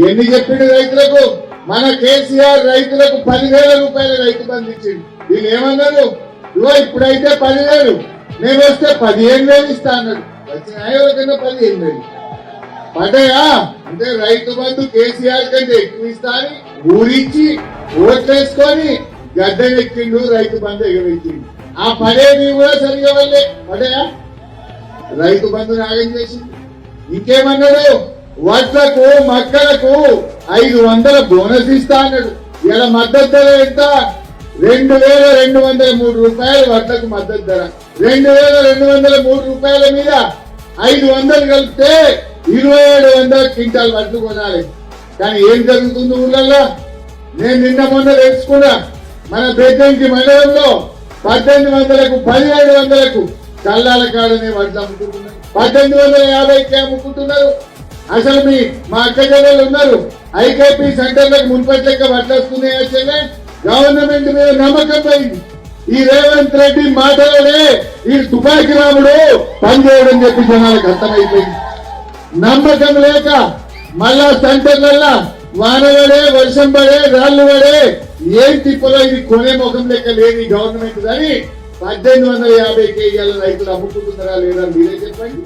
ఎన్ని చెప్పిండు రైతులకు? మన కేసీఆర్ రైతులకు 10,000 రూపాయల రైతు బంధు ఇచ్చిండు. వీళ్ళు ఏమన్నారు? ఇదిగో ఇప్పుడైతే 10,000, మేము వస్తే 15,000 ఇస్తా అన్నాడు. వచ్చిన ఎవరికైనా 15,000 పడ్డాయా? అంటే రైతు బంధు కేసీఆర్ కంటే ఎక్కువ ఇస్తా అని ఊరించి ఓట్లేసుకొని గద్దెనెక్కిండు, రైతు బంధు ఎగవెక్కిండు. ఆ పడేవి కూడా సరిగా వల్లే పడ్డాయా? రైతు బంధు నాగం చేసింది. ఇంకేమన్నాడు? వడ్లకు మక్కలకు 500 బోనస్ ఇస్తా అన్నాడు. ఇలా మద్దతు ధర ఎంత? 2,203 రూపాయలు వడ్లకు మద్దతు ధర. 2,203 రూపాయల మీద 500 కలిపితే 2,700 క్వింటాల్ వడ్లు కొనాలి. కానీ ఏం జరుగుతుంది ఊళ్ళల్లో? నేను నిన్న మొన్న తెలుసుకున్నా. మన బెజ్జంకి మండలంలో 1,800కు 1,700కు కల్లాల కాడనే వడ్లు అమ్ముకుంటున్నారు. 1,850కి అమ్ముకుంటున్నారు. అసలు మా అక్క చెల్లెలు ఉన్నారు, ఐకేపీ సెంటర్లకు మున్పటి లెక్క వడ్లు వస్తున్నాయా చెల్లె? గవర్నమెంట్ మీద నమ్మకం పోయింది. ఈ రేవంత్ రెడ్డి మాటలోనే ఈ తుపాకీ రాముడు పనిచేయడం చెప్పి జనాలకు అర్థమైపోయింది. నమ్మకం లేక మళ్ళా సెంటర్లల్లా వాన పడే, వర్షం పడే, రాళ్లు పడే, ఏం తిప్పలో ఇది కొనే ముఖం లెక్క లేని గవర్నమెంట్ అని 1,850 కేజీల రైతులు అమ్ముకుంటున్నారా లేదా మీరే చెప్పండి.